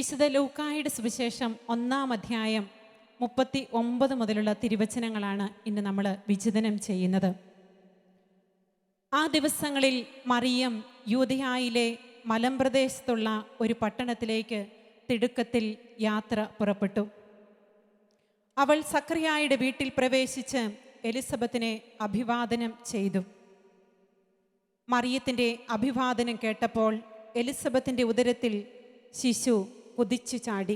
വിശുദ്ധ ലൂക്കായുടെ സുവിശേഷം 1-ാം അധ്യായം 39 മുതലുള്ള തിരുവചനങ്ങളാണ് ഇന്ന് നമ്മൾ വിചിന്തനം ചെയ്യുന്നത്. ആ ദിവസങ്ങളിൽ മറിയം യൂദയായിലെ മലമ്പ്രദേശത്തുള്ള ഒരു പട്ടണത്തിലേക്ക് തിടുക്കത്തിൽ യാത്ര പുറപ്പെട്ടു. അവൾ സക്കറിയായുടെ വീട്ടിൽ പ്രവേശിച്ച് എലിസബത്തിനെ അഭിവാദനം ചെയ്തു. മറിയത്തിൻ്റെ അഭിവാദനം കേട്ടപ്പോൾ എലിസബത്തിൻ്റെ ഉദരത്തിൽ ശിശു കുതിച്ചു ചാടി.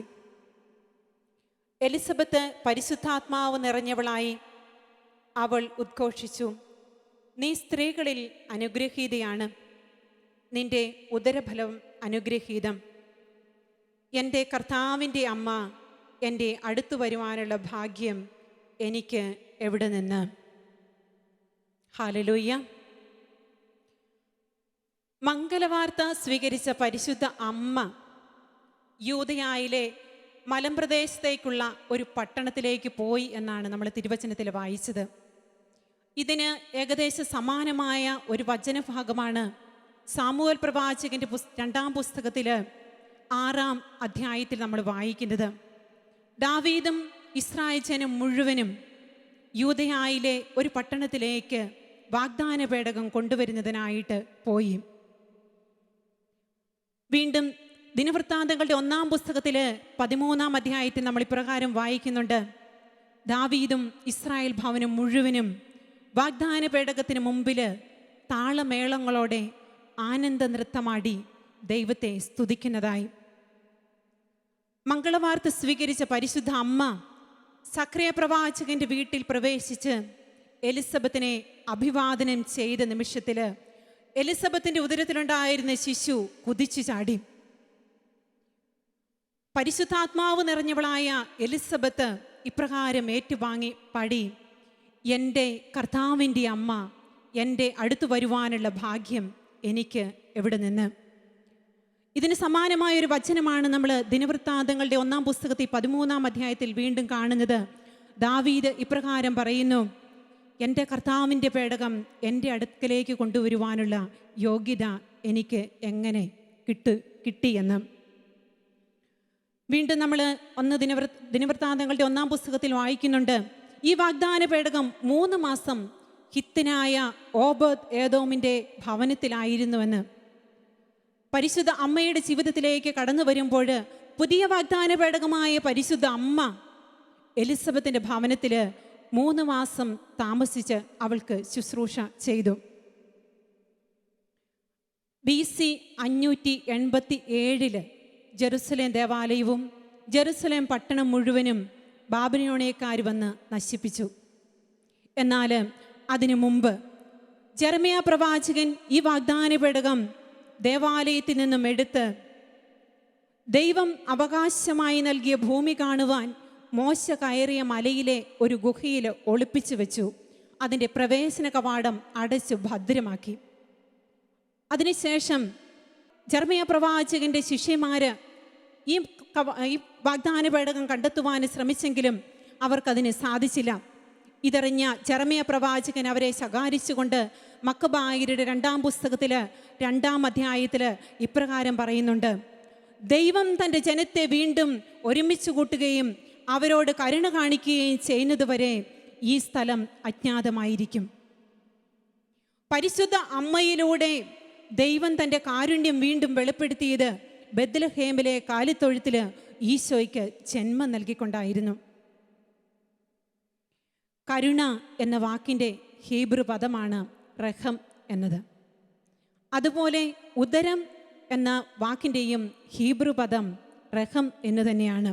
എലിസബത്ത് പരിശുദ്ധാത്മാവ് നിറഞ്ഞവളായി. അവൾ ഉദ്ഘോഷിച്ചു, നീ സ്ത്രീകളിൽ അനുഗ്രഹീതയാണ്, നിന്റെ ഉദരഫലം അനുഗ്രഹീതം. എൻ്റെ കർത്താവിൻ്റെ അമ്മ എൻ്റെ അടുത്തു വരുവാനുള്ള ഭാഗ്യം എനിക്ക് എവിടെ നിന്ന്? ഹല്ലേലൂയ. മംഗലവാർത്ത സ്വീകരിച്ച പരിശുദ്ധ അമ്മ യൂദയായിലെ മലമ്പ്രദേശത്തേക്കുള്ള ഒരു പട്ടണത്തിലേക്ക് പോയി എന്നാണ് നമ്മൾ തിരുവചനത്തിൽ വായിച്ചത്. ഇതിന് ഏകദേശം സമാനമായ ഒരു വചനഭാഗമാണ് സാമുവേൽ പ്രവാചകന്റെ 2-ാം പുസ്തകത്തിൽ 6-ാം അധ്യായത്തിൽ നമ്മൾ വായിക്കുന്നത്. ദാവീദും ഇസ്രായേൽ ജനം മുഴുവനും യൂദയായിലെ ഒരു പട്ടണത്തിലേക്ക് വാഗ്ദാന പേടകം കൊണ്ടുവരുന്നതിനായിട്ട് പോയി. വീണ്ടും ദിനവൃത്താന്തങ്ങളുടെ 1-ാം പുസ്തകത്തിൽ 13-ാം അധ്യായത്തിൽ നമ്മൾ ഇപ്രകാരം വായിക്കുന്നുണ്ട്. ദാവീദും ഇസ്രായേൽ ഭവനം മുഴുവനും വാഗ്ദാന പേടകത്തിന് മുമ്പിൽ താളമേളങ്ങളോടെ ആനന്ദ നൃത്തമാടി ദൈവത്തെ സ്തുതിക്കുന്നതായി. മംഗളവാർത്ത സ്വീകരിച്ച പരിശുദ്ധ അമ്മ സക്കറിയ പ്രവാചകന്റെ വീട്ടിൽ പ്രവേശിച്ച് എലിസബത്തിനെ അഭിവാദനം ചെയ്ത നിമിഷത്തിൽ എലിസബത്തിന്റെ ഉദരത്തിലുണ്ടായിരുന്ന ശിശു കുതിച്ചു ചാടി. പരിശുദ്ധാത്മാവ് നിറഞ്ഞവളായ എലിസബത്ത് ഇപ്രകാരം ഏറ്റുവാങ്ങി പാടി, എൻ്റെ കർത്താവിൻ്റെ അമ്മ എൻ്റെ അടുത്തു വരുവാനുള്ള ഭാഗ്യം എനിക്ക് എവിടെ നിന്ന്? ഇതിന് സമാനമായൊരു വചനമാണ് നമ്മൾ ദിനവൃത്താന്തങ്ങളുടെ 1-ാം പുസ്തകത്തിൽ 13-ാം അധ്യായത്തിൽ വീണ്ടും കാണുന്നത്. ദാവീദ് ഇപ്രകാരം പറയുന്നു, എൻ്റെ കർത്താവിൻ്റെ പേടകം എൻ്റെ അടുക്കലേക്ക് കൊണ്ടുവരുവാനുള്ള യോഗ്യത എനിക്ക് എങ്ങനെ കിട്ടിയെന്ന്. വീണ്ടും നമ്മൾ ദിനവൃത്താന്തങ്ങളുടെ 1-ാം പുസ്തകത്തിൽ വായിക്കുന്നുണ്ട്, ഈ വാഗ്ദാന പേടകം 3 മാസം ഹിത്തനായ ഓബദ് ഏദോമിൻ്റെ ഭവനത്തിലായിരുന്നുവെന്ന്. പരിശുദ്ധ അമ്മയുടെ ജീവിതത്തിലേക്ക് കടന്നു വരുമ്പോൾ പുതിയ വാഗ്ദാന പേടകമായ പരിശുദ്ധ അമ്മ എലിസബത്തിൻ്റെ ഭവനത്തിൽ 3 മാസം താമസിച്ച് അവൾക്ക് ശുശ്രൂഷ ചെയ്തു. BC 587 ജെറുസലേം ദേവാലയവും ജെറുസലേം പട്ടണം മുഴുവനും ബാബിലോണിയക്കാർ വന്ന് നശിപ്പിച്ചു. എന്നാൽ അതിനു മുമ്പ് ജെറമ്യാ പ്രവാചകൻ ഈ വാഗ്ദാന പേടകം ദേവാലയത്തിൽ നിന്നും എടുത്ത് ദൈവം അവകാശമായി നൽകിയ ഭൂമി കാണുവാൻ മോശ കയറിയ മലയിലെ ഒരു ഗുഹയിൽ ഒളിപ്പിച്ചു വെച്ചു. അതിൻ്റെ പ്രവേശന കവാടം അടച്ചു ഭദ്രമാക്കി. അതിനുശേഷം ജെറമ്യാ പ്രവാചകന്റെ ശിഷ്യന്മാര് ഈ വാഗ്ദാന പേടകം കണ്ടെത്തുവാൻ ശ്രമിച്ചെങ്കിലും അവർക്കതിന് സാധിച്ചില്ല. ഇതറിഞ്ഞ ജെറമ്യാ പ്രവാചകൻ അവരെ ശകാരിച്ചുകൊണ്ട് മക്കബായരുടെ 2-ാം പുസ്തകത്തിൽ 2-ാം അധ്യായത്തിൽ ഇപ്രകാരം പറയുന്നുണ്ട്, ദൈവം തൻ്റെ ജനത്തെ വീണ്ടും ഒരുമിച്ച് കൂട്ടുകയും അവരോട് കരുണ കാണിക്കുകയും ചെയ്യുന്നതുവരെ ഈ സ്ഥലം അജ്ഞാതമായിരിക്കും. പരിശുദ്ധ അമ്മയിലൂടെ ദൈവം തൻ്റെ കാരുണ്യം വീണ്ടും വെളിപ്പെടുത്തിയത് ബെത്ലഹേമിലെ കാലിത്തൊഴുത്തിൽ ഈശോയ്ക്ക് ജന്മം നൽകിക്കൊണ്ടായിരുന്നു. കരുണ എന്ന വാക്കിൻ്റെ ഹീബ്രു പദമാണ് റഹം എന്നത്. അതുപോലെ ഉദരം എന്ന വാക്കിൻ്റെയും ഹീബ്രു പദം റഹം എന്ന് തന്നെയാണ്.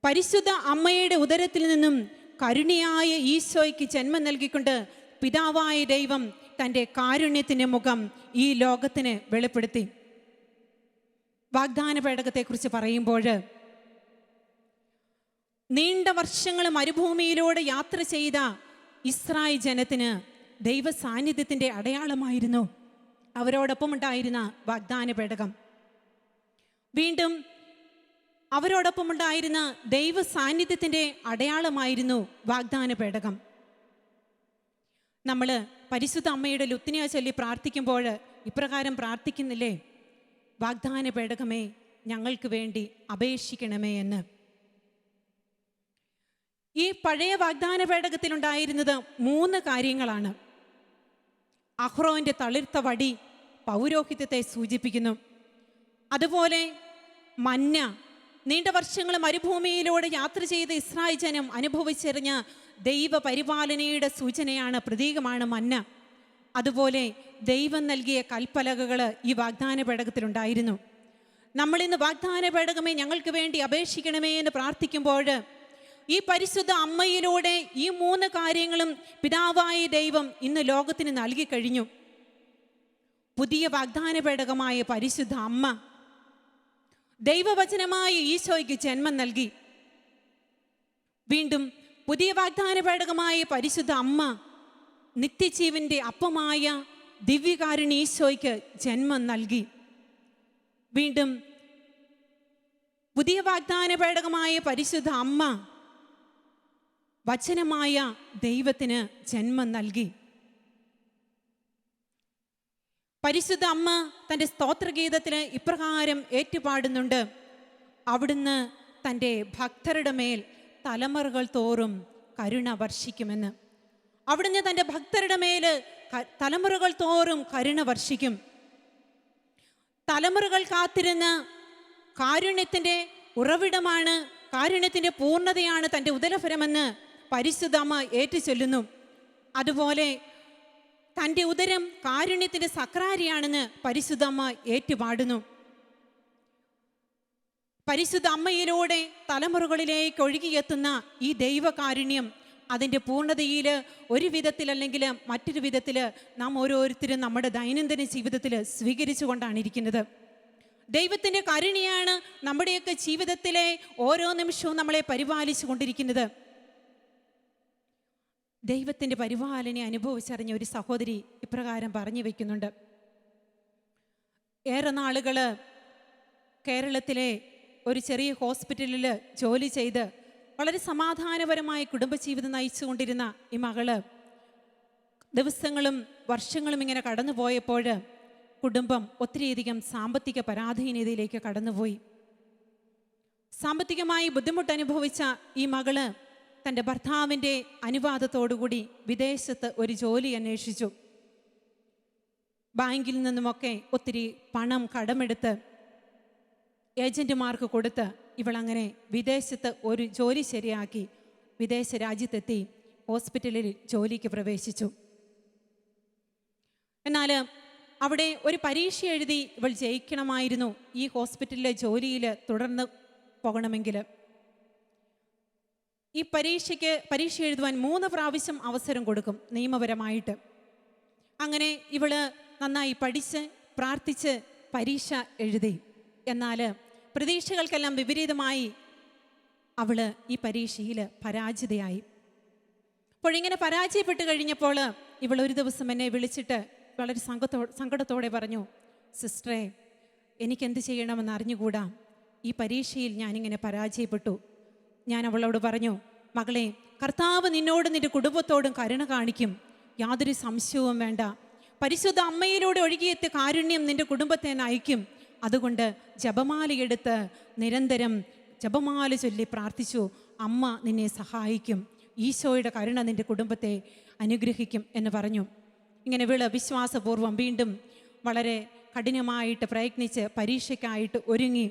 പരിശുദ്ധ അമ്മയുടെ ഉദരത്തിൽ നിന്നും കരുണയായ ഈശോയ്ക്ക് ജന്മം നൽകിക്കൊണ്ട് പിതാവായ ദൈവം തൻ്റെ കാരുണ്യത്തിൻ്റെ മുഖം ഈ ലോകത്തിന് വെളിപ്പെടുത്തി. വാഗ്ദാന പേടകത്തെക്കുറിച്ച് പറയുമ്പോൾ നീണ്ട വർഷങ്ങൾ മരുഭൂമിയിലൂടെ യാത്ര ചെയ്ത ഇസ്രായേൽ ജനത്തിന് ദൈവ സാന്നിധ്യത്തിൻ്റെ അടയാളമായിരുന്നു അവരോടൊപ്പം ഉണ്ടായിരുന്ന വാഗ്ദാന പേടകം. വീണ്ടും അവരോടൊപ്പം ഉണ്ടായിരുന്ന ദൈവ സാന്നിധ്യത്തിൻ്റെ അടയാളമായിരുന്നു വാഗ്ദാന പേടകം. നമ്മൾ പരിശുദ്ധ അമ്മയുടെ ലുത്തിനിയ ചൊല്ലി പ്രാർത്ഥിക്കുമ്പോൾ ഇപ്രകാരം പ്രാർത്ഥിക്കുന്നില്ലേ, വാഗ്ദാന പേടകമേ ഞങ്ങൾക്ക് വേണ്ടി അപേക്ഷിക്കണമേ എന്ന്. ഈ പഴയ വാഗ്ദാന പേടകത്തിലുണ്ടായിരുന്നത് 3 കാര്യങ്ങളാണ്. അഹ്റോന്റെ തളിർത്ത വടി പൗരോഹിത്യത്തെ സൂചിപ്പിക്കുന്നു. അതുപോലെ മന്ന, നീണ്ട വർഷങ്ങൾ മരുഭൂമിയിലൂടെ യാത്ര ചെയ്ത് ഇസ്രായേൽ ജനം അനുഭവിച്ചെറിഞ്ഞ ദൈവ പരിപാലനയുടെ സൂചനയാണ്, പ്രതീകമാണ് മന്ന. അതുപോലെ ദൈവം നൽകിയ കൽപ്പലകകൾ ഈ വാഗ്ദാന പേടകത്തിലുണ്ടായിരുന്നു. നമ്മളിന്ന് വാഗ്ദാന പേടകമേ ഞങ്ങൾക്ക് വേണ്ടി അപേക്ഷിക്കണമേ എന്ന് പ്രാർത്ഥിക്കുമ്പോൾ ഈ പരിശുദ്ധ അമ്മയിലൂടെ ഈ 3 കാര്യങ്ങളും പിതാവായ ദൈവം ഇന്ന് ലോകത്തിന് നൽകി കഴിഞ്ഞു. പുതിയ വാഗ്ദാന പേടകമായ പരിശുദ്ധ അമ്മ ദൈവവചനമായ ഈശോയ്ക്ക് ജന്മം നൽകി. വീണ്ടും പുതിയ വാഗ്ദാന പേടകമായ പരിശുദ്ധ അമ്മ നിത്യജീവന്റെ അപ്പമായ ദിവ്യകാരുണ്യ ഈശോയ്ക്ക് ജന്മം നൽകി. വീണ്ടും പുതിയ വാഗ്ദാന പേടകമായ പരിശുദ്ധ അമ്മ വചനമായ ദൈവത്തിന് ജന്മം നൽകി. പരിശുദ്ധ അമ്മ തൻ്റെ സ്തോത്രഗീതത്തിൽ ഇപ്രകാരം ഏറ്റുപാടുന്നുണ്ട്: അവിടുന്ന് തൻ്റെ ഭക്തരുടെ മേൽ തലമുറകൾ തോറും കരുണ വർഷിക്കുമെന്ന്. അവിടുന്ന് തൻ്റെ ഭക്തരുടെ മേൽ തലമുറകൾ തോറും കരുണ വർഷിക്കും. തലമുറകൾ കാത്തിരുന്ന് കാരുണ്യത്തിൻ്റെ ഉറവിടമാണ്, കാരുണ്യത്തിൻ്റെ പൂർണ്ണതയാണ് തൻ്റെ ഉദരഫലമെന്ന് പരിശുദ്ധ അമ്മ ഏറ്റുചൊല്ലുന്നു. അതുപോലെ തൻ്റെ ഉദരം കാരുണ്യത്തിൻ്റെ സക്രാരിയാണെന്ന് പരിശുദ്ധ അമ്മ ഏറ്റുപാടുന്നു. പരിശുദ്ധ അമ്മയിലൂടെ തലമുറകളിലേക്ക് ഒഴുകിയെത്തുന്ന ഈ ദൈവകാരുണ്യം അതിൻ്റെ പൂർണ്ണതയിൽ ഒരു വിധത്തിലല്ലെങ്കിൽ മറ്റൊരു വിധത്തിൽ നാം ഓരോരുത്തരും നമ്മുടെ ദൈനംദിന ജീവിതത്തിൽ സ്വീകരിച്ചു കൊണ്ടാണ് ഇരിക്കുന്നത്. ദൈവത്തിൻ്റെ കരുണയാണ് നമ്മുടെയൊക്കെ ജീവിതത്തിലെ ഓരോ നിമിഷവും നമ്മളെ പരിപാലിച്ചു കൊണ്ടിരിക്കുന്നത്. ദൈവത്തിൻ്റെ പരിപാലനയെ അനുഭവിച്ചറിഞ്ഞ ഒരു സഹോദരി ഇപ്രകാരം പറഞ്ഞു വയ്ക്കുന്നുണ്ട്: ഏറെ നാളുകൾ കേരളത്തിലെ ഒരു ചെറിയ ഹോസ്പിറ്റലിൽ ജോലി ചെയ്ത് വളരെ സമാധാനപരമായ കുടുംബജീവിതം നയിച്ചുകൊണ്ടിരുന്ന ഈ മകള് ദിവസങ്ങളും വർഷങ്ങളും ഇങ്ങനെ കടന്നുപോയപ്പോൾ കുടുംബം ഒത്തിരിയധികം സാമ്പത്തിക പരാധീനതയിലേക്ക് കടന്നുപോയി. സാമ്പത്തികമായി ബുദ്ധിമുട്ട് അനുഭവിച്ച ഈ മകള് തൻ്റെ ഭർത്താവിൻ്റെ അനുവാദത്തോടുകൂടി വിദേശത്ത് ഒരു ജോലി അന്വേഷിച്ചു. ബാങ്കിൽ നിന്നുമൊക്കെ ഒത്തിരി പണം കടമെടുത്ത് ഏജന്റുമാർക്ക് കൊടുത്ത് ഇവളങ്ങനെ വിദേശത്ത് ഒരു ജോലി ശരിയാക്കി വിദേശ രാജ്യത്തെത്തി ഹോസ്പിറ്റലിൽ ജോലിക്ക് പ്രവേശിച്ചു. എന്നാൽ അവിടെ ഒരു പരീക്ഷ എഴുതി ഇവൾ ജയിക്കണമായിരുന്നു ഈ ഹോസ്പിറ്റലിലെ ജോലിയിൽ തുടർന്ന് പോകണമെങ്കിൽ. ഈ പരീക്ഷ എഴുതുവാൻ 3 പ്രാവശ്യം അവസരം കൊടുക്കും നിയമപരമായിട്ട്. അങ്ങനെ ഇവള് നന്നായി പഠിച്ച് പ്രാർത്ഥിച്ച് പരീക്ഷ എഴുതി. എന്നാൽ പ്രതീക്ഷകൾക്കെല്ലാം വിപരീതമായി അവള് ഈ പരീക്ഷയിൽ പരാജിതയായി. അപ്പോഴിങ്ങനെ പരാജയപ്പെട്ട് കഴിഞ്ഞപ്പോൾ ഇവൾ ഒരു ദിവസം എന്നെ വിളിച്ചിട്ട് വളരെ സങ്കടത്തോടെ പറഞ്ഞു: സിസ്റ്ററെ, എനിക്കെന്ത് ചെയ്യണമെന്ന് അറിഞ്ഞുകൂടാ, ഈ പരീക്ഷയിൽ ഞാനിങ്ങനെ പരാജയപ്പെട്ടു. ഞാൻ അവളോട് പറഞ്ഞു: മകളെ, കർത്താവ് നിന്നോടും നിന്റെ കുടുംബത്തോടും കരുണ കാണിക്കും, യാതൊരു സംശയവും വേണ്ട. പരിശുദ്ധ അമ്മയിലൂടെ ഒഴുകിയെത്തിയ കാരുണ്യം നിന്റെ കുടുംബത്തെ നയിക്കും. അതുകൊണ്ട് ജപമാലയെടുത്ത് നിരന്തരം ജപമാല ചൊല്ലി പ്രാർത്ഥിച്ചു, അമ്മ നിന്നെ സഹായിക്കും, ഈശോയുടെ കരുണ നിന്റെ കുടുംബത്തെ അനുഗ്രഹിക്കും എന്ന് പറഞ്ഞു. ഇങ്ങനെ വിശ്വാസപൂർവ്വം വീണ്ടും വളരെ കഠിനമായിട്ട് പ്രയത്നിച്ച് പരീക്ഷയ്ക്കായിട്ട് ഒരുങ്ങി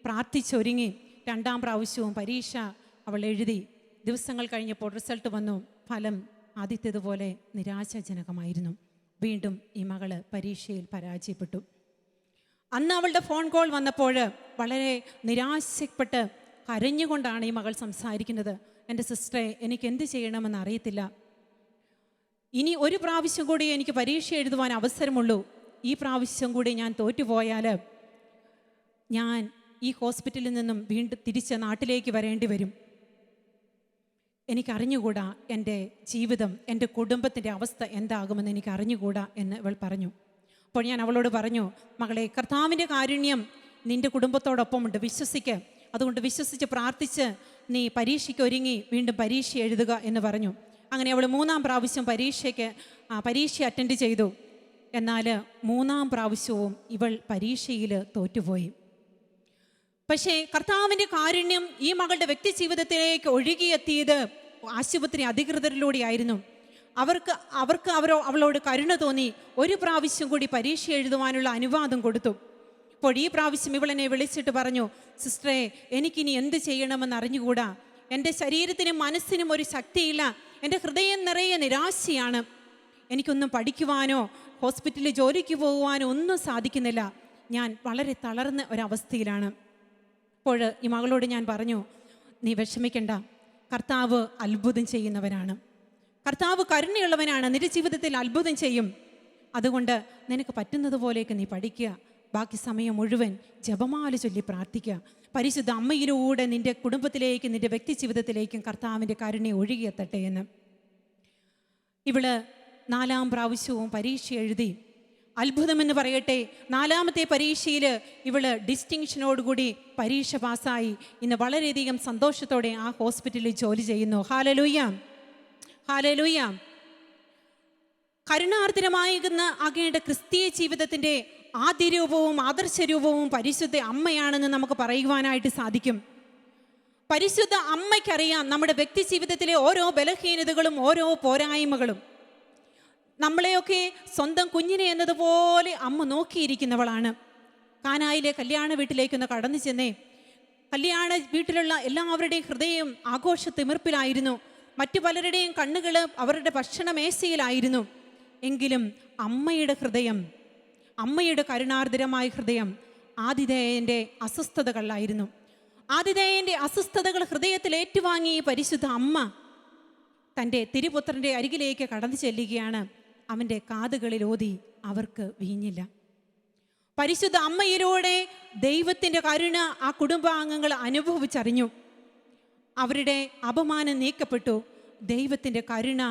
പ്രാർത്ഥിച്ചൊരുങ്ങി 2ാം പ്രാവശ്യവും പരീക്ഷ അവൾ എഴുതി. ദിവസങ്ങൾ കഴിഞ്ഞപ്പോൾ റിസൾട്ട് വന്നു. ഫലം ആദ്യത്തേതുപോലെ നിരാശാജനകമായിരുന്നു. വീണ്ടും ഈ മകള് പരീക്ഷയിൽ പരാജയപ്പെട്ടു. അന്ന് അവളുടെ ഫോൺ കോൾ വന്നപ്പോൾ വളരെ നിരാശപ്പെട്ട് കരഞ്ഞുകൊണ്ടാണ് ഈ മകൾ സംസാരിക്കുന്നത്: എൻ്റെ സിസ്റ്ററെ, എനിക്ക് എന്ത് ചെയ്യണമെന്ന് അറിയത്തില്ല. ഇനി ഒരു പ്രാവശ്യം കൂടി എനിക്ക് പരീക്ഷ എഴുതുവാൻ അവസരമുള്ളൂ. ഈ പ്രാവശ്യം കൂടി ഞാൻ തോറ്റുപോയാൽ ഞാൻ ഈ ഹോസ്പിറ്റലിൽ നിന്നും വീണ്ടും തിരിച്ച് നാട്ടിലേക്ക് വരേണ്ടി വരും. എനിക്കറിഞ്ഞുകൂടാ എൻ്റെ ജീവിതം, എൻ്റെ കുടുംബത്തിൻ്റെ അവസ്ഥ എന്താകുമെന്ന് എനിക്ക് അറിഞ്ഞുകൂടാ എന്ന് ഇവൾ പറഞ്ഞു. അപ്പോൾ ഞാൻ അവളോട് പറഞ്ഞു: മകളെ, കർത്താവിൻ്റെ കാരുണ്യം നിൻ്റെ കുടുംബത്തോടൊപ്പമുണ്ട്, വിശ്വസിക്ക്. അതുകൊണ്ട് വിശ്വസിച്ച് പ്രാർത്ഥിച്ച് നീ പരീക്ഷയ്ക്ക് ഒരുങ്ങി വീണ്ടും പരീക്ഷ എഴുതുക എന്ന് പറഞ്ഞു. അങ്ങനെ അവൾ 3ാം പ്രാവശ്യം പരീക്ഷ അറ്റൻഡ് ചെയ്തു. എന്നാൽ 3ാം പ്രാവശ്യവും ഇവൾ പരീക്ഷയിൽ തോറ്റുപോയി. പക്ഷേ കർത്താവിൻ്റെ കാരുണ്യം ഈ മകളുടെ വ്യക്തി ജീവിതത്തിലേക്ക് ഒഴുകിയെത്തിയത് ആശുപത്രി അധികൃതരിലൂടെയായിരുന്നു. അവളോട് കരുണ തോന്നി ഒരു പ്രാവശ്യം കൂടി പരീക്ഷ എഴുതുവാനുള്ള അനുവാദം കൊടുത്തു. അപ്പോൾ ഈ പ്രാവശ്യം ഇവളെന്നെ വിളിച്ചിട്ട് പറഞ്ഞു, സിസ്റ്ററെ, എനിക്കിനി എന്ത് ചെയ്യണമെന്ന് അറിഞ്ഞുകൂടാ. എൻ്റെ ശരീരത്തിനും മനസ്സിനും ഒരു ശക്തിയില്ല. എൻ്റെ ഹൃദയം നിറയെ നിരാശയാണ്. എനിക്കൊന്നും പഠിക്കുവാനോ ഹോസ്പിറ്റലിൽ ജോലിക്ക് പോകുവാനോ ഒന്നും സാധിക്കുന്നില്ല. ഞാൻ വളരെ തളർന്ന ഒരവസ്ഥയിലാണ്. അപ്പോൾ ഈ മകളോട് ഞാൻ പറഞ്ഞു, നീ വിഷമിക്കണ്ട, കർത്താവ് അത്ഭുതം ചെയ്യുന്നവനാണ്, കർത്താവ് കരുണയുള്ളവനാണ്, നിന്റെ ജീവിതത്തിൽ അത്ഭുതം ചെയ്യും. അതുകൊണ്ട് നിനക്ക് പറ്റുന്നത് പോലെയൊക്കെ നീ പഠിക്കുക, ബാക്കി സമയം മുഴുവൻ ജപമാല ചൊല്ലി പ്രാർത്ഥിക്കുക. പരിശുദ്ധ അമ്മയിലൂടെ നിന്റെ കുടുംബത്തിലേക്കും നിന്റെ വ്യക്തി ജീവിതത്തിലേക്കും കർത്താവിൻ്റെ കരുണ ഒഴുകിയെത്തട്ടെ എന്ന്. ഇവള് 4-ാം പ്രാവശ്യവും പരീക്ഷ എഴുതി. അത്ഭുതമെന്ന് പറയട്ടെ, 4ാമത്തെ പരീക്ഷയിൽ ഇവള് ഡിസ്റ്റിങ്ഷനോടുകൂടി പരീക്ഷ പാസ്സായി. ഇന്ന് വളരെയധികം സന്തോഷത്തോടെ ആ ഹോസ്പിറ്റലിൽ ജോലി ചെയ്യുന്നു. Hallelujah, hallelujah. കരുണാർദ്രമാകുന്ന അങ്ങയുടെ ക്രിസ്തീയ ജീവിതത്തിൻ്റെ ആദ്യരൂപവും ആദർശരൂപവും പരിശുദ്ധ അമ്മയാണെന്ന് നമുക്ക് പറയുവാനായിട്ട് സാധിക്കും. പരിശുദ്ധ അമ്മയ്ക്കറിയാം നമ്മുടെ വ്യക്തി ജീവിതത്തിലെ ഓരോ ബലഹീനതകളും ഓരോ പോരായ്മകളും. നമ്മളെയൊക്കെ സ്വന്തം കുഞ്ഞിനെ എന്നതുപോലെ അമ്മ നോക്കിയിരിക്കുന്നവളാണ്. കാനായിലെ കല്യാണ വീട്ടിലേക്കൊന്ന് കടന്നു ചെന്നേ. കല്യാണ വീട്ടിലുള്ള എല്ലാവരുടെയും ഹൃദയം ആഘോഷ തിമിർപ്പിലായിരുന്നു. മറ്റു പലരുടെയും കണ്ണുകൾ അവരുടെ ഭക്ഷണമേശയിലായിരുന്നു. എങ്കിലും അമ്മയുടെ ഹൃദയം, അമ്മയുടെ കരുണാർദ്രമായ ഹൃദയം ആതിഥേയൻ്റെ അസ്വസ്ഥതകളിലായിരുന്നു. ആതിഥേയൻ്റെ അസ്വസ്ഥതകൾ ഹൃദയത്തിൽ ഏറ്റുവാങ്ങി പരിശുദ്ധ അമ്മ തൻ്റെ തിരുപുത്രൻ്റെ അരികിലേക്ക് കടന്നു ചെല്ലുകയാണ്. അവൻ്റെ കാതുകളിൽ ഓതി, അവർക്ക് വീഞ്ഞില്ല. പരിശുദ്ധ അമ്മയിലൂടെ ദൈവത്തിൻ്റെ കരുണ ആ കുടുംബാംഗങ്ങൾ അനുഭവിച്ചറിഞ്ഞു. അവരുടെ അപമാനം നീക്കപ്പെട്ടു. ദൈവത്തിൻ്റെ കരുണ,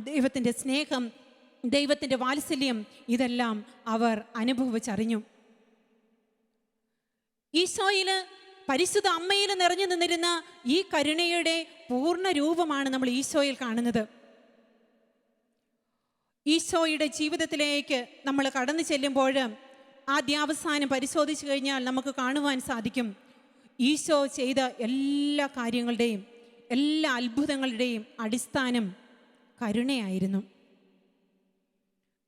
ദൈവത്തിൻ്റെ സ്നേഹം, ദൈവത്തിൻ്റെ വാത്സല്യം ഇതെല്ലാം അവർ അനുഭവിച്ചറിഞ്ഞു. ഈശോയിൽ, പരിശുദ്ധ അമ്മയിൽ നിറഞ്ഞു നിന്നിരുന്ന ഈ കരുണയുടെ പൂർണ്ണ രൂപമാണ് നമ്മൾ ഈശോയിൽ കാണുന്നത്. ഈശോയുടെ ജീവിതത്തിലേക്ക് നമ്മൾ കടന്നു ചെല്ലുമ്പോൾ ആദ്യാവസാനം പരിശോധിച്ചു കഴിഞ്ഞാൽ നമുക്ക് കാണുവാൻ സാധിക്കും, ഈശോ ചെയ്ത എല്ലാ കാര്യങ്ങളുടെയും എല്ലാ അത്ഭുതങ്ങളുടെയും അടിസ്ഥാനം കരുണയായിരുന്നു.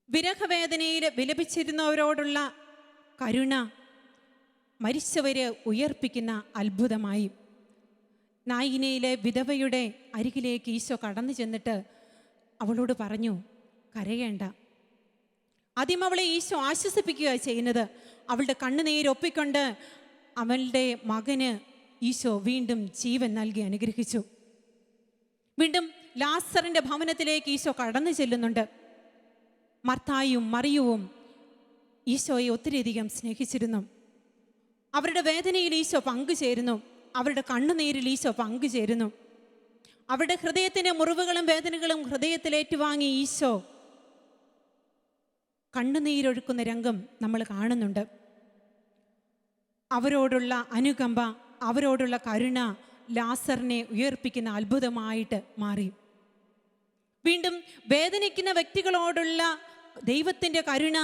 വിരഹവേദനയിൽ വിലപിച്ചിരുന്നവരോടുള്ള കരുണ മരിച്ചവരെ ഉയർപ്പിക്കുന്ന അത്ഭുതമായി. നായിനയിലെ വിധവയുടെ അരികിലേക്ക് ഈശോ കടന്നു ചെന്നിട്ട് അവളോട് പറഞ്ഞു, കരയേണ്ട. ആദ്യം അവളെ ഈശോ ആശ്വസിപ്പിക്കുക ചെയ്യുന്നത്. അവളുടെ കണ്ണുനീരൊപ്പിക്കൊണ്ട് അവളുടെ മകന് ഈശോ വീണ്ടും ജീവൻ നൽകി അനുഗ്രഹിച്ചു. വീണ്ടും ലാസറിൻ്റെ ഭവനത്തിലേക്ക് ഈശോ കടന്നു ചെല്ലുന്നുണ്ട്. മർത്തായും മറിയവും ഈശോയെ ഒത്തിരിയധികം സ്നേഹിച്ചിരുന്നു. അവരുടെ വേദനയിൽ ഈശോ പങ്കുചേരുന്നു. അവരുടെ കണ്ണുനീരിൽ ഈശോ പങ്കുചേരുന്നു. അവരുടെ ഹൃദയത്തിൻ്റെ മുറിവുകളും വേദനകളും ഹൃദയത്തിലേറ്റുവാങ്ങി ഈശോ കണ്ണുനീരൊഴുക്കുന്ന രംഗം നമ്മൾ കാണുന്നുണ്ട്. അവരോടുള്ള അനുകമ്പ, അവരോടുള്ള കരുണ ലാസറിനെ ഉയർപ്പിക്കുന്ന അത്ഭുതമായിട്ട് മാറി. വീണ്ടും വേദനിക്കുന്ന വ്യക്തികളോടുള്ള ദൈവത്തിൻ്റെ കരുണ,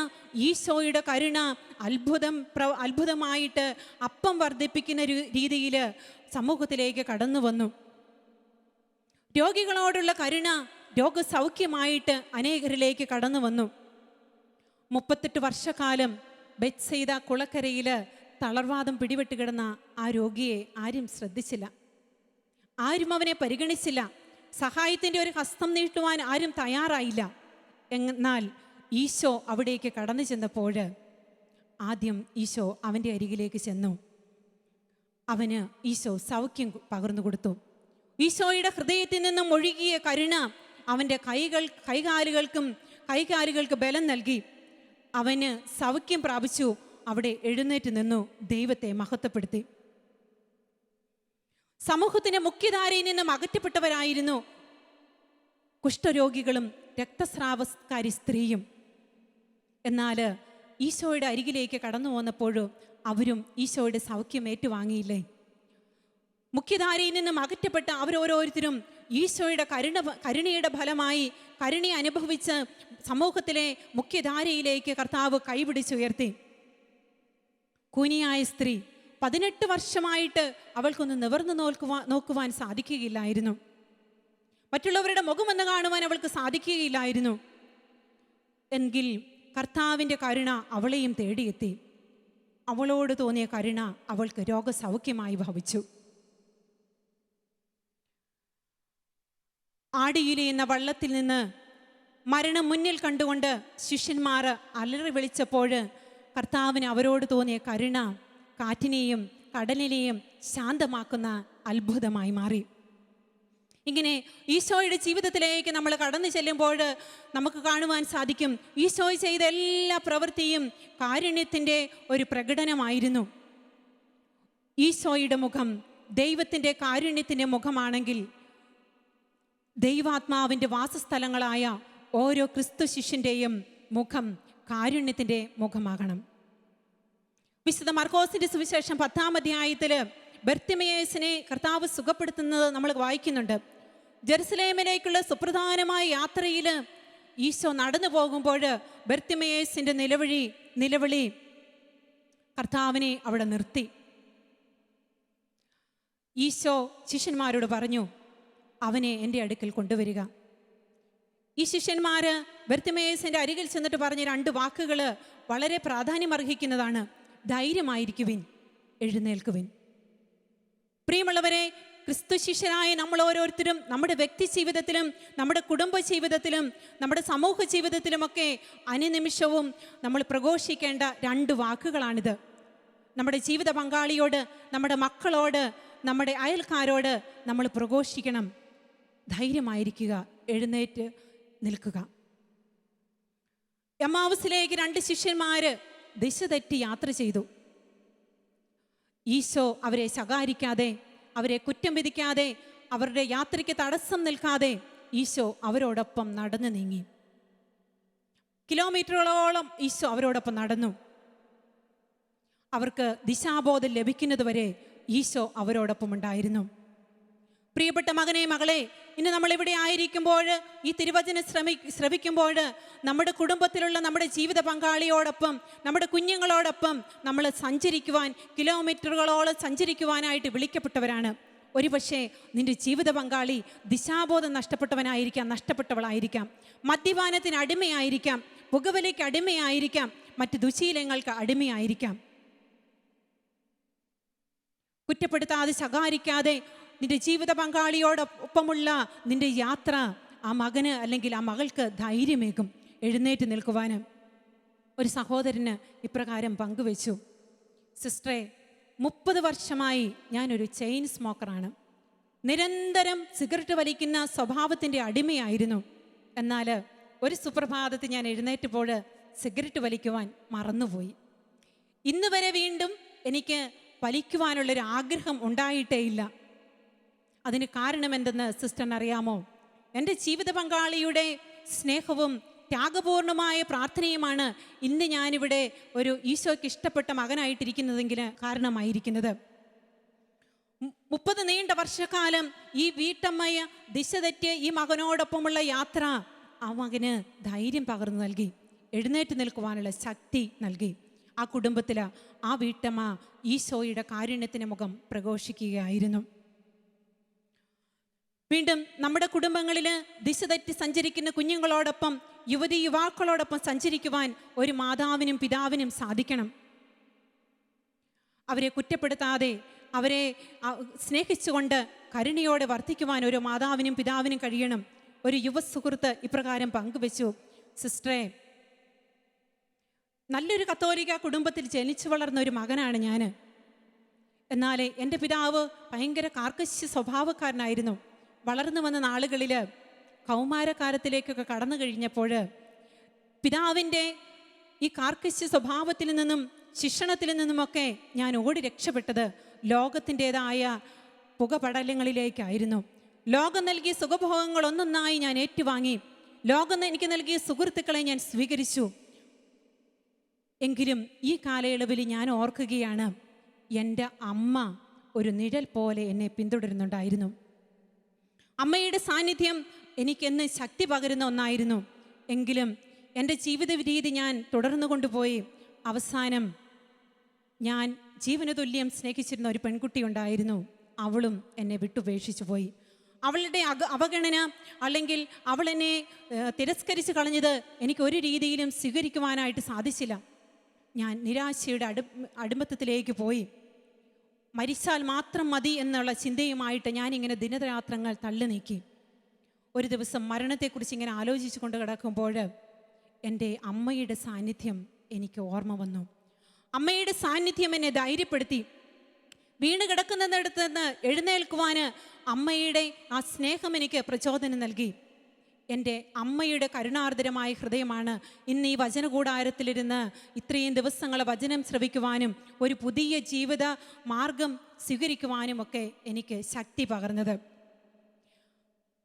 ഈശോയുടെ കരുണ അത്ഭുതമായിട്ട് അപ്പം വർദ്ധിപ്പിക്കുന്ന രീതിയിൽ സമൂഹത്തിലേക്ക് കടന്നു വന്നു. രോഗികളോടുള്ള കരുണ രോഗസൗഖ്യമായിട്ട് അനേകരിലേക്ക് കടന്നു വന്നു. 38 വർഷക്കാലം ബെത്സൈദ കുളക്കരയിൽ തളർവാദം പിടിപെട്ട് കിടന്ന ആ രോഗിയെ ആരും ശ്രദ്ധിച്ചില്ല, ആരും അവനെ പരിഗണിച്ചില്ല. സഹായത്തിൻ്റെ ഒരു ഹസ്തം നീട്ടുവാൻ ആരും തയ്യാറായില്ല. എന്നാൽ ഈശോ അവിടേക്ക് കടന്നു ചെന്നപ്പോൾ ആദ്യം ഈശോ അവൻ്റെ അരികിലേക്ക് ചെന്നു. അവന് ഈശോ സൗഖ്യം പകർന്നു കൊടുത്തു. ഈശോയുടെ ഹൃദയത്തിൽ നിന്നും ഒഴുകിയ കരുണ അവൻ്റെ കൈകാലുകൾക്ക് ബലം നൽകി. അവന് സൗഖ്യം പ്രാപിച്ചു. അവിടെ എഴുന്നേറ്റ് നിന്നു ദൈവത്തെ മഹത്വപ്പെടുത്തി. സമൂഹത്തിന്റെ മുഖ്യധാരയിൽ നിന്നും അകറ്റപ്പെട്ടവരായിരുന്നു കുഷ്ഠരോഗികളും രക്തസ്രാവക്കാരി സ്ത്രീയും. എന്നാൽ ഈശോയുടെ അരികിലേക്ക് കടന്നു വന്നപ്പോഴും അവരും ഈശോയുടെ സൗഖ്യം ഏറ്റുവാങ്ങിയില്ലേ? മുഖ്യധാരയിൽ നിന്നും അകറ്റപ്പെട്ട അവരോരോരുത്തരും ഈശോയുടെ കരുണയുടെ ഫലമായി കരുണ അനുഭവിച്ച് സമൂഹത്തിലെ മുഖ്യധാരയിലേക്ക് കർത്താവ് കൈപിടിച്ചുയർത്തി. കൂനിയായ സ്ത്രീ 18 വർഷമായിട്ട് അവൾക്കൊന്ന് നിവർന്നു നോക്കുവാൻ സാധിക്കുകയില്ലായിരുന്നു. മറ്റുള്ളവരുടെ മുഖമൊന്ന് കാണുവാൻ അവൾക്ക് സാധിക്കുകയില്ലായിരുന്നു. എങ്കിൽ കർത്താവിൻ്റെ കരുണ അവളെയും തേടിയെത്തി. അവളോട് തോന്നിയ കരുണ അവൾക്ക് രോഗസൗഖ്യമായി ഭവിച്ചു. ആടിയിലെന്ന വള്ളത്തിൽ നിന്ന് മരണം മുന്നിൽ കണ്ടുകൊണ്ട് ശിഷ്യന്മാർ അലറി വിളിച്ചപ്പോൾ കർത്താവിന് അവരോട് തോന്നിയ കരുണ കാറ്റിനെയും കടലിനെയും ശാന്തമാക്കുന്ന അത്ഭുതമായി മാറി. ഇങ്ങനെ ഈശോയുടെ ജീവിതത്തിലേക്ക് നമ്മൾ കടന്നു ചെല്ലുമ്പോൾ നമുക്ക് കാണുവാൻ സാധിക്കും, ഈശോ ചെയ്ത എല്ലാ പ്രവൃത്തിയും കാരുണ്യത്തിൻ്റെ ഒരു പ്രകടനമായിരുന്നു. ഈശോയുടെ മുഖം ദൈവത്തിൻ്റെ കാരുണ്യത്തിൻ്റെ മുഖമാണെങ്കിൽ ദൈവാത്മാവിൻ്റെ വാസസ്ഥലങ്ങളായ ഓരോ ക്രിസ്തു ശിഷ്യൻ്റെയും മുഖം കാരുണ്യത്തിൻ്റെ മുഖമാകണം. വിശുദ്ധ മർക്കോസിന്റെ സുവിശേഷം 10-ാം അധ്യായത്തിൽ ബർത്തിമയേസിനെ കർത്താവ് സുഖപ്പെടുത്തുന്നത് നമ്മൾ വായിക്കുന്നുണ്ട്. ജെറുസലേമിലേക്കുള്ള സുപ്രധാനമായ യാത്രയിൽ ഈശോ നടന്നു പോകുമ്പോൾ ബർത്തിമയേസിൻ്റെ നിലവിളി കർത്താവിനെ അവിടെ നിർത്തി. ഈശോ ശിഷ്യന്മാരോട് പറഞ്ഞു, അവനെ എൻ്റെ അടുക്കൽ കൊണ്ടുവരിക. ഈ ശിഷ്യന്മാർ ബർത്തിമയേസിൻ്റെ അരികിൽ ചെന്നിട്ട് പറഞ്ഞ 2 വാക്കുകൾ വളരെ പ്രാധാന്യമർഹിക്കുന്നതാണ്. ധൈര്യമായിരിക്കുവിൻ, എഴുന്നേൽക്കുവിൻ. പ്രിയമുള്ളവരെ, ക്രിസ്തു ശിഷ്യരായ നമ്മൾ ഓരോരുത്തരും നമ്മുടെ വ്യക്തി ജീവിതത്തിലും നമ്മുടെ കുടുംബ ജീവിതത്തിലും നമ്മുടെ സമൂഹ ജീവിതത്തിലുമൊക്കെ അനുനിമിഷവും നമ്മൾ പ്രഘോഷിക്കേണ്ട 2 വാക്കുകളാണിത്. നമ്മുടെ ജീവിത പങ്കാളിയോട്, നമ്മുടെ മക്കളോട്, നമ്മുടെ അയൽക്കാരോട് നമ്മൾ പ്രഘോഷിക്കണം, ധൈര്യമായിരിക്കുക, എഴുന്നേറ്റ് നിൽക്കുക. എമ്മാവുസിലേക്ക് 2 ശിഷ്യന്മാർ ദിശ തെറ്റി യാത്ര ചെയ്തു. ഈശോ അവരെ ശകാരിക്കാതെ, അവരെ കുറ്റം വിധിക്കാതെ, അവരുടെ യാത്രയ്ക്ക് തടസ്സം നിൽക്കാതെ ഈശോ അവരോടൊപ്പം നടന്നു നീങ്ങി. കിലോമീറ്ററുകളോളം ഈശോ അവരോടൊപ്പം നടന്നു. അവർക്ക് ദിശാബോധം ലഭിക്കുന്നതുവരെ ഈശോ അവരോടൊപ്പം ഉണ്ടായിരുന്നു. പ്രിയപ്പെട്ട മകനെ, മകളെ, ഇന്ന് നമ്മളിവിടെ ആയിരിക്കുമ്പോൾ, ഈ തിരുവചനം ശ്രവിക്കുമ്പോൾ നമ്മുടെ കുടുംബത്തിലുള്ള നമ്മുടെ ജീവിത പങ്കാളിയോടൊപ്പം, നമ്മുടെ കുഞ്ഞുങ്ങളോടൊപ്പം നമ്മൾ സഞ്ചരിക്കുവാൻ, കിലോമീറ്ററുകളോളം സഞ്ചരിക്കുവാനായിട്ട് വിളിക്കപ്പെട്ടവരാണ്. ഒരുപക്ഷെ നിന്റെ ജീവിത പങ്കാളി ദിശാബോധം നഷ്ടപ്പെട്ടവനായിരിക്കാം, നഷ്ടപ്പെട്ടവളായിരിക്കാം, മദ്യപാനത്തിന് അടിമയായിരിക്കാം, പുകവലിക്ക് അടിമയായിരിക്കാം, മറ്റ് ദുശീലങ്ങൾക്ക് അടിമയായിരിക്കാം. കുറ്റപ്പെടുത്താതെ, ശകാരിക്കാതെ നിന്റെ ജീവിത പങ്കാളിയോടൊപ്പമുള്ള നിന്റെ യാത്ര ആ മകന് അല്ലെങ്കിൽ ആ മകൾക്ക് ധൈര്യമേകും എഴുന്നേറ്റ് നിൽക്കുവാനും. ഒരു സഹോദരന് ഇപ്രകാരം പങ്കുവെച്ചു, സിസ്റ്ററെ, 30 വർഷമായി ഞാനൊരു ചെയിൻ സ്മോക്കറാണ്. നിരന്തരം സിഗരറ്റ് വലിക്കുന്ന സ്വഭാവത്തിൻ്റെ അടിമയായിരുന്നു. എന്നാൽ ഒരു സുപ്രഭാതത്തിൽ ഞാൻ എഴുന്നേറ്റപ്പോൾ സിഗരറ്റ് വലിക്കുവാൻ മറന്നുപോയി. ഇന്ന് വരെ വീണ്ടും എനിക്ക് വലിക്കുവാനുള്ളൊരു ആഗ്രഹം ഉണ്ടായിട്ടേയില്ല. അതിന് കാരണം എന്തെന്ന് സിസ്റ്ററിന് അറിയാമോ? എൻ്റെ ജീവിത പങ്കാളിയുടെ സ്നേഹവും ത്യാഗപൂർണമായ പ്രാർത്ഥനയുമാണ് ഇന്ന് ഞാനിവിടെ ഒരു ഈശോയ്ക്ക് ഇഷ്ടപ്പെട്ട മകനായിട്ടിരിക്കുന്നതെങ്കിൽ കാരണമായിരിക്കുന്നത്. 30 നീണ്ട വർഷക്കാലം ഈ വീട്ടമ്മയ ദിശ തെറ്റിയ ഈ മകനോടൊപ്പമുള്ള യാത്ര ആ മകന് ധൈര്യം പകർന്നു നൽകി, എഴുന്നേറ്റ് നിൽക്കുവാനുള്ള ശക്തി നൽകി. ആ കുടുംബത്തിൽ ആ വീട്ടമ്മ ഈശോയുടെ കാരുണ്യത്തിന് മുഖം പ്രഘോഷിക്കുകയായിരുന്നു. വീണ്ടും നമ്മുടെ കുടുംബങ്ങളിൽ ദിശ തെറ്റി സഞ്ചരിക്കുന്ന കുഞ്ഞുങ്ങളോടൊപ്പം, യുവതി യുവാക്കളോടൊപ്പം സഞ്ചരിക്കുവാൻ ഒരു മാതാവിനും പിതാവിനും സാധിക്കണം. അവരെ കുറ്റപ്പെടുത്താതെ, അവരെ സ്നേഹിച്ചുകൊണ്ട് കരുണയോടെ വർദ്ധിക്കുവാൻ ഒരു മാതാവിനും പിതാവിനും കഴിയണം. ഒരു യുവ സുഹൃത്ത് ഇപ്രകാരം പങ്കുവെച്ചു, സിസ്റ്ററെ, നല്ലൊരു കത്തോലിക്ക കുടുംബത്തിൽ ജനിച്ചു വളർന്ന ഒരു മകനാണ് ഞാൻ. എന്നാൽ എൻ്റെ പിതാവ് ഭയങ്കര കാർക്കശ്യ സ്വഭാവക്കാരനായിരുന്നു. വളർന്നു വന്ന നാളുകളിൽ കൗമാരക്കാലത്തിലേക്കൊക്കെ കടന്നു കഴിഞ്ഞപ്പോൾ പിതാവിൻ്റെ ഈ കാർക്കശ്യ സ്വഭാവത്തിൽ നിന്നും ശിക്ഷണത്തിൽ നിന്നുമൊക്കെ ഞാൻ ഓടി രക്ഷപ്പെട്ടത് ലോകത്തിൻ്റെതായ പുകപടലങ്ങളിലേക്കായിരുന്നു. ലോകം നൽകിയ സുഖഭോഗങ്ങൾ ഒന്നൊന്നായി ഞാൻ ഏറ്റുവാങ്ങി. ലോകം എനിക്ക് നൽകിയ സുഹൃത്തുക്കളെ ഞാൻ സ്വീകരിച്ചു. എങ്കിലും ഈ കാലയളവിൽ ഞാൻ ഓർക്കുകയാണ്, എൻ്റെ അമ്മ ഒരു നിഴൽ പോലെ എന്നെ പിന്തുടരുന്നുണ്ടായിരുന്നു. അമ്മയുടെ സാന്നിധ്യം എനിക്കെന്ന് ശക്തി പകരുന്ന ഒന്നായിരുന്നു. എങ്കിലും എൻ്റെ ജീവിത രീതി ഞാൻ തുടർന്നു കൊണ്ടുപോയി അവസാനം ഞാൻ ജീവന തുല്യം സ്നേഹിച്ചിരുന്ന ഒരു പെൺകുട്ടി ഉണ്ടായിരുന്നു. അവളും എന്നെ വിട്ടുപേക്ഷിച്ചു പോയി. അവളുടെ അവഗണന അല്ലെങ്കിൽ അവൾ എന്നെ തിരസ്കരിച്ച് കളഞ്ഞത് എനിക്ക് ഒരു രീതിയിലും സ്വീകരിക്കുവാനായിട്ട് സാധിച്ചില്ല. ഞാൻ നിരാശയുടെ അടിമത്തത്തിലേക്ക് പോയി. മരിച്ചാൽ മാത്രം മതി എന്നുള്ള ചിന്തയുമായിട്ട് ഞാനിങ്ങനെ ദിനരാത്രങ്ങൾ തള്ളി നീക്കി. ഒരു ദിവസം മരണത്തെക്കുറിച്ച് ഇങ്ങനെ ആലോചിച്ചു കൊണ്ട് കിടക്കുമ്പോൾ എൻ്റെ അമ്മയുടെ സാന്നിധ്യം എനിക്ക് ഓർമ്മ വന്നു. അമ്മയുടെ സാന്നിധ്യം എന്നെ ധൈര്യപ്പെടുത്തി. വീണ് കിടക്കുന്നിടത്ത് നിന്ന് എഴുന്നേൽക്കുവാൻ അമ്മയുടെ ആ സ്നേഹം എനിക്ക് പ്രചോദനം നൽകി. എൻ്റെ അമ്മയുടെ കരുണാർദ്രമായ ഹൃദയമാണ് ഇന്ന് ഈ വചനകൂടാരത്തിലിരുന്ന് ഇത്രയും ദിവസങ്ങൾ വചനം ശ്രവിക്കുവാനും ഒരു പുതിയ ജീവിത മാർഗം സ്വീകരിക്കുവാനുമൊക്കെ എനിക്ക് ശക്തി പകർന്നത്.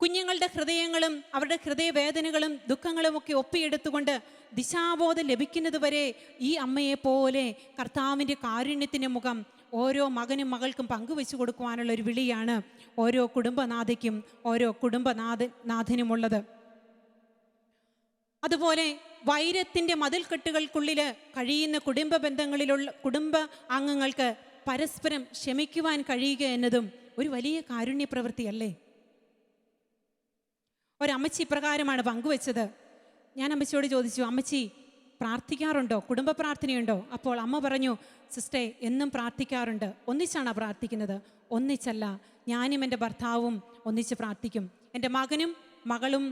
കുഞ്ഞുങ്ങളുടെ ഹൃദയങ്ങളും അവരുടെ ഹൃദയവേദനകളും ദുഃഖങ്ങളുമൊക്കെ ഒപ്പിയെടുത്തുകൊണ്ട് ദിശാബോധം ലഭിക്കുന്നതുവരെ ഈ അമ്മയെപ്പോലെ കർത്താവിൻ്റെ കാരുണ്യത്തിൻ്റെ മുഖം ഓരോ മകനും മകൾക്കും പങ്കുവെച്ചു കൊടുക്കുവാനുള്ള ഒരു വിളിയാണ് ഓരോ കുടുംബനാഥയ്ക്കും ഓരോ കുടുംബനാഥനുമുള്ളത്. അതുപോലെ വൈരത്തിൻ്റെ മതിൽക്കെട്ടുകൾക്കുള്ളിൽ കഴിയുന്ന കുടുംബ ബന്ധങ്ങളിലുള്ള കുടുംബ അംഗങ്ങൾക്ക് പരസ്പരം ക്ഷമിക്കുവാൻ കഴിയുക എന്നതും ഒരു വലിയ കാരുണ്യ പ്രവൃത്തിയല്ലേ? ഒരമ്മച്ചി ഇപ്രകാരമാണ് പങ്കുവെച്ചത്. ഞാൻ അമ്മച്ചിയോട് ചോദിച്ചു, അമ്മച്ചി പ്രാർത്ഥിക്കാറുണ്ടോ? കുടുംബ പ്രാർത്ഥനയുണ്ടോ? അപ്പോൾ അമ്മ പറഞ്ഞു, സിസ്റ്റേ എന്നും പ്രാർത്ഥിക്കാറുണ്ട്. ഒന്നിച്ചാണ് പ്രാർത്ഥിക്കുന്നത്? ഒന്നിച്ചല്ല, ഞാനും എൻ്റെ ഭർത്താവും ഒന്നിച്ച് പ്രാർത്ഥിക്കും. എൻ്റെ മകനും മകളും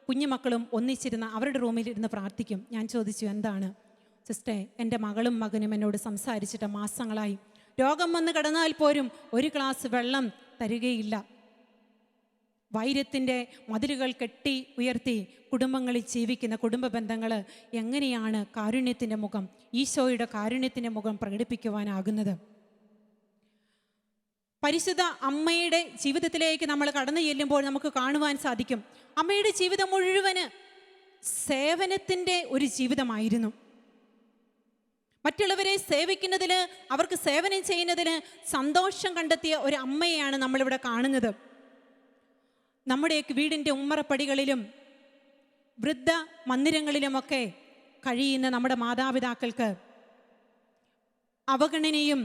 കുഞ്ഞുമക്കളും ഒന്നിച്ചിരുന്ന് അവരുടെ റൂമിൽ ഇരുന്ന് പ്രാർത്ഥിക്കും. ഞാൻ ചോദിച്ചു, എന്താണ്? സിസ്റ്റേ, എൻ്റെ മകളും മകനും എന്നോട് സംസാരിച്ചിട്ട് മാസങ്ങളായി. രോഗം വന്ന് കിടന്നാൽ പോലും ഒരു ഗ്ലാസ് വെള്ളം തരികയില്ല. വൈരത്തിൻ്റെ മതിലുകൾ കെട്ടി ഉയർത്തി കുടുംബങ്ങളിൽ ജീവിക്കുന്ന കുടുംബ ബന്ധങ്ങൾ എങ്ങനെയാണ് കാരുണ്യത്തിൻ്റെ മുഖം, ഈശോയുടെ കാരുണ്യത്തിൻ്റെ മുഖം പ്രകടിപ്പിക്കുവാനാകുന്നത്? പരിശുദ്ധ അമ്മയുടെ ജീവിതത്തിലേക്ക് നമ്മൾ കടന്നു ചെല്ലുമ്പോൾ നമുക്ക് കാണുവാൻ സാധിക്കും, അമ്മയുടെ ജീവിതം മുഴുവന് സേവനത്തിൻ്റെ ഒരു ജീവിതമായിരുന്നു. മറ്റുള്ളവരെ സേവിക്കുന്നതിൽ, അവർക്ക് സേവനം ചെയ്യുന്നതിന് സന്തോഷം കണ്ടെത്തിയ ഒരു അമ്മയെയാണ് നമ്മളിവിടെ കാണുന്നത്. നമ്മുടെയൊക്കെ വീടിൻ്റെ ഉമ്മറപ്പടികളിലും വൃദ്ധ മന്ദിരങ്ങളിലുമൊക്കെ കഴിയുന്ന നമ്മുടെ മാതാപിതാക്കൾക്ക് അവഗണനയും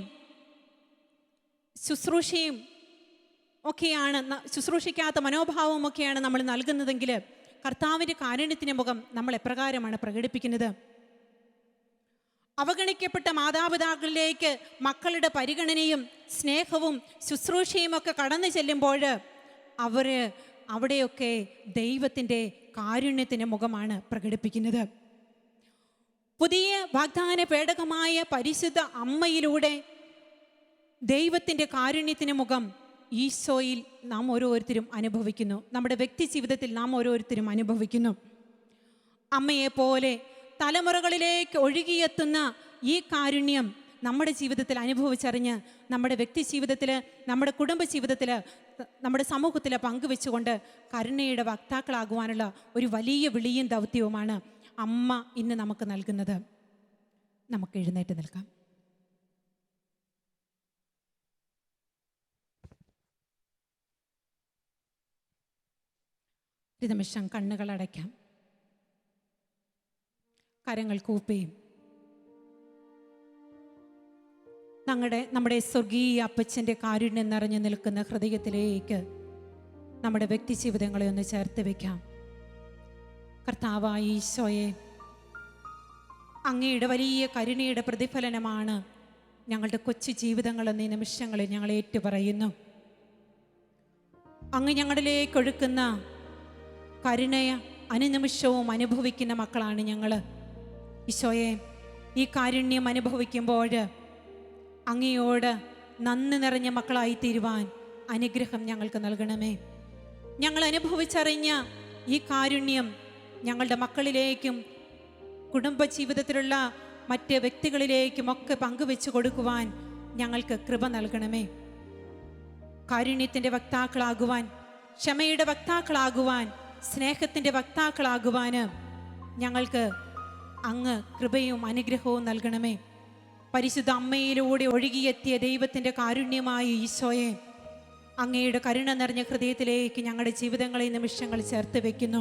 ശുശ്രൂഷയും ഒക്കെയാണ്, ശുശ്രൂഷിക്കാത്ത മനോഭാവവും ഒക്കെയാണ് നമ്മൾ നൽകുന്നതെങ്കിൽ കർത്താവിൻ്റെ കാരുണ്യത്തിൻ്റെ മുഖം നമ്മൾ എപ്രകാരമാണ് പ്രകടിപ്പിക്കുന്നത്? അവഗണിക്കപ്പെട്ട മാതാപിതാക്കളിലേക്ക് മക്കളുടെ പരിഗണനയും സ്നേഹവും ശുശ്രൂഷയും ഒക്കെ കടന്നു ചെല്ലുമ്പോൾ അവിടെയൊക്കെ ദൈവത്തിൻ്റെ കാരുണ്യത്തിൻ്റെ മുഖമാണ് പ്രകടിപ്പിക്കുന്നത്. പുതിയ വാഗ്ദാന പേടകമായ പരിശുദ്ധ അമ്മയിലൂടെ ദൈവത്തിൻ്റെ കാരുണ്യത്തിൻ്റെ മുഖം ഈശോയിൽ നാം ഓരോരുത്തരും അനുഭവിക്കുന്നു. നമ്മുടെ വ്യക്തി ജീവിതത്തിൽ നാം ഓരോരുത്തരും അനുഭവിക്കുന്നു. അമ്മയെപ്പോലെ തലമുറകളിലേക്ക് ഒഴുകിയെത്തുന്ന ഈ കാരുണ്യം നമ്മുടെ ജീവിതത്തിൽ അനുഭവിച്ചറിഞ്ഞ് നമ്മുടെ വ്യക്തി ജീവിതത്തിൽ, നമ്മുടെ കുടുംബ ജീവിതത്തിൽ, നമ്മുടെ സമൂഹത്തിൽ പങ്കുവെച്ചുകൊണ്ട് കരുണയുടെ വക്താക്കളാകുവാനുള്ള ഒരു വലിയ വിളിയും ദൗത്യവുമാണ് അമ്മ ഇന്ന് നമുക്ക് നൽകുന്നത്. നമുക്ക് എഴുന്നേറ്റ് നിൽക്കാം. ഒരു നിമിഷം കണ്ണുകൾ അടയ്ക്കാം, കരങ്ങൾ കൂപ്പിയും നമ്മുടെ സ്വർഗീയ അപ്പച്ചൻ്റെ കാരുണ്യം നിറഞ്ഞു നിൽക്കുന്ന ഹൃദയത്തിലേക്ക് നമ്മുടെ വ്യക്തി ജീവിതങ്ങളെ ഒന്ന് ചേർത്ത് വയ്ക്കാം. കർത്താവായ ഈശോയെ, അങ്ങയുടെ വലിയ കരുണയുടെ പ്രതിഫലനമാണ് ഞങ്ങളുടെ കൊച്ചു ജീവിതങ്ങളെന്ന ഈ നിമിഷങ്ങളിൽ ഞങ്ങൾ ഏറ്റുപറയുന്നു. അങ്ങ് ഞങ്ങളിലേക്ക് ഒഴുക്കുന്ന കരുണയ അനുനിമിഷവും അനുഭവിക്കുന്ന മക്കളാണ് ഞങ്ങൾ. ഈശോയെ, ഈ കാരുണ്യം അനുഭവിക്കുമ്പോൾ അങ്ങയോട് നന്ദി നിറഞ്ഞ മക്കളായി തീരുവാൻ അനുഗ്രഹം ഞങ്ങൾക്ക് നൽകണമേ. ഞങ്ങൾ അനുഭവിച്ചറിഞ്ഞ ഈ കാരുണ്യം ഞങ്ങളുടെ മക്കളിലേക്കും കുടുംബജീവിതത്തിലുള്ള മറ്റ് വ്യക്തികളിലേക്കുമൊക്കെ പങ്കുവെച്ചു കൊടുക്കുവാൻ ഞങ്ങൾക്ക് കൃപ നൽകണമേ. കാരുണ്യത്തിൻ്റെ വക്താക്കളാകുവാൻ, ക്ഷമയുടെ വക്താക്കളാകുവാൻ, സ്നേഹത്തിൻ്റെ വക്താക്കളാകുവാൻ ഞങ്ങൾക്ക് അങ്ങ് കൃപയും അനുഗ്രഹവും നൽകണമേ. പരിശുദ്ധ അമ്മയിലൂടെ ഒഴുകിയെത്തിയ ദൈവത്തിൻ്റെ കാരുണ്യമായ ഈശോയെ, അങ്ങയുടെ കരുണ നിറഞ്ഞ ഹൃദയത്തിലേക്ക് ഞങ്ങളുടെ ജീവിതങ്ങളെ നിമിഷങ്ങൾ ചേർത്ത് വയ്ക്കുന്നു.